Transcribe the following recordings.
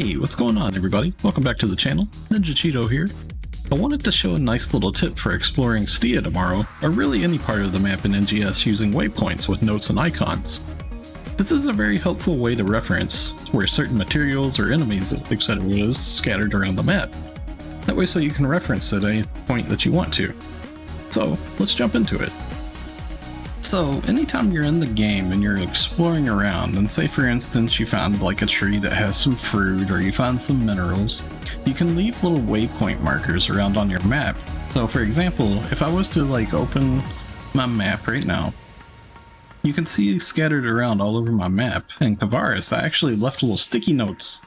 Hey, what's going on everybody? Welcome back to the channel, NiNjahCheeto here. I wanted to show a nice little tip for exploring SEGA tomorrow, or really any part of the map in NGS using waypoints with notes and icons. This is a very helpful way to reference where certain materials or enemies, etc. is scattered around the map. That way so you can reference at any point that you want to. So, let's jump into it. So, anytime you're in the game and you're exploring around, and say for instance you found like a tree that has some fruit or you find some minerals, you can leave little waypoint markers around on your map. So for example, if I was to like open my map right now, you can see scattered around all over my map. In Kavaris, I actually left little sticky notes.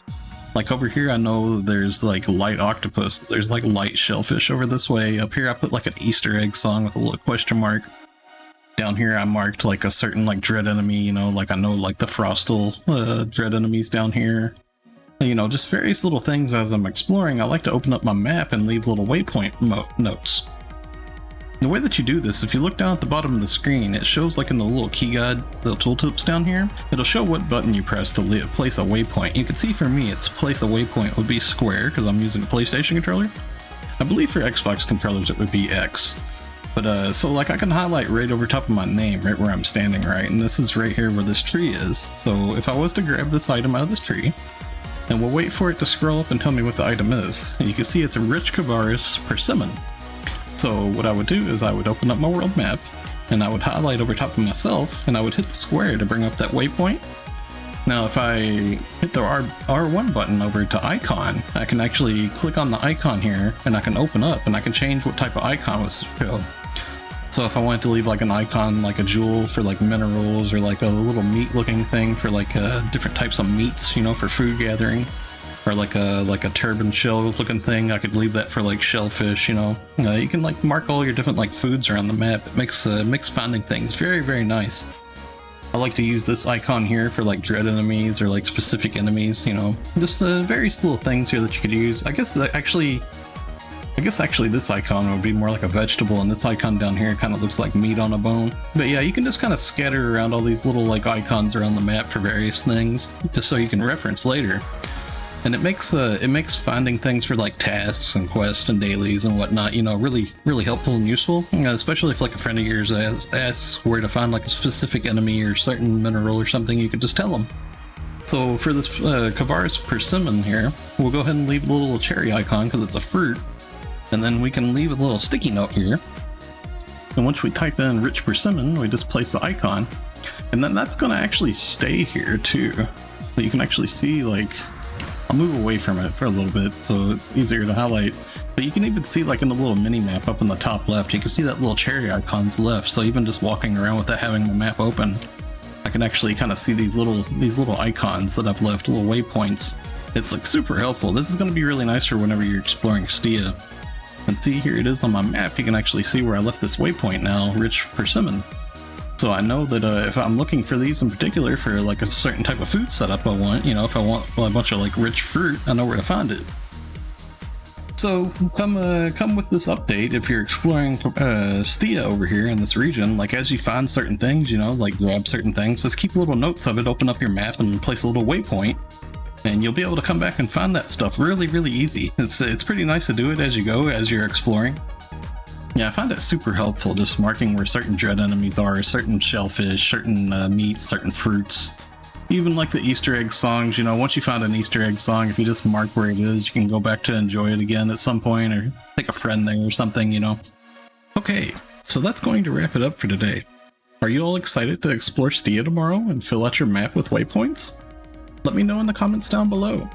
Like over here I know there's like light octopus, there's like light shellfish over this way. Up here I put like an Easter egg song with a little question mark. Down here I marked like a certain like dread enemy, you know, like I know like the Frostal dread enemies down here. You know, just various little things as I'm exploring. I like to open up my map and leave little waypoint notes. The way that you do this, if you look down at the bottom of the screen, it shows like in the little key guide, the tooltips down here, it'll show what button you press to place a waypoint. You can see for me, it's place a waypoint would be square because I'm using a PlayStation controller. I believe for Xbox controllers it would be X. But so like I can highlight right over top of my name, right where I'm standing, right? And this is right here where this tree is. So if I was to grab this item out of this tree, and we'll wait for it to scroll up and tell me what the item is. And you can see it's a rich Kavaris persimmon. So what I would do is I would open up my world map, and I would highlight over top of myself, and I would hit the square to bring up that waypoint. Now if I hit the R1 button over to icon, I can actually click on the icon here, and I can open up, and I can change what type of icon was filled. So if I wanted to leave like an icon, like a jewel for like minerals, or like a little meat looking thing for like different types of meats, you know, for food gathering, or like a turban shell looking thing, I could leave that for like shellfish, you know. You can like mark all your different like foods around the map. It makes finding things very, very nice. I like to use this icon here for like dread enemies or like specific enemies, you know, just various little things here that you could use. I guess actually this icon would be more like a vegetable, and this icon down here kind of looks like meat on a bone. But yeah, you can just kind of scatter around all these little like icons around the map for various things, just so you can reference later. And it makes finding things for like tasks and quests and dailies and whatnot, you know, really, really helpful and useful. You know, especially if like a friend of yours asks where to find like a specific enemy or certain mineral or something, you could just tell them. So for this Kavaris persimmon here, we'll go ahead and leave the little cherry icon because it's a fruit. And then we can leave a little sticky note here. And once we type in rich persimmon, we just place the icon. And then that's going to actually stay here too. So you can actually see, like, I'll move away from it for a little bit so it's easier to highlight. But you can even see like in the little mini map up in the top left, you can see that little cherry icon's left. So even just walking around without having the map open, I can actually kind of see these little icons that I've left, little waypoints. It's like super helpful. This is going to be really nice for whenever you're exploring SEGA. And see, here it is on my map. You can actually see where I left this waypoint now, rich persimmon. So I know that if I'm looking for these in particular for like a certain type of food setup I want, you know, if I want a bunch of like rich fruit, I know where to find it. So come with this update if you're exploring SEGA over here in this region. Like as you find certain things, you know, like grab certain things, just keep little notes of it, open up your map and place a little waypoint. And you'll be able to come back and find that stuff really, really easy. It's pretty nice to do it as you go, as you're exploring. Yeah, I find it super helpful, just marking where certain dread enemies are, certain shellfish, certain meats, certain fruits. Even like the Easter egg songs, you know, once you find an Easter egg song, if you just mark where it is, you can go back to enjoy it again at some point, or take a friend there or something, you know. Okay, so that's going to wrap it up for today. Are you all excited to explore SEGA tomorrow and fill out your map with waypoints? Let me know in the comments down below.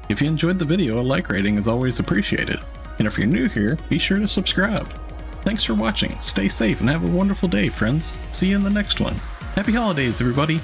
If you enjoyed the video, a like rating is always appreciated. And if you're new here, be sure to subscribe. Thanks for watching, stay safe, and have a wonderful day, friends. See you in the next one. Happy holidays, everybody!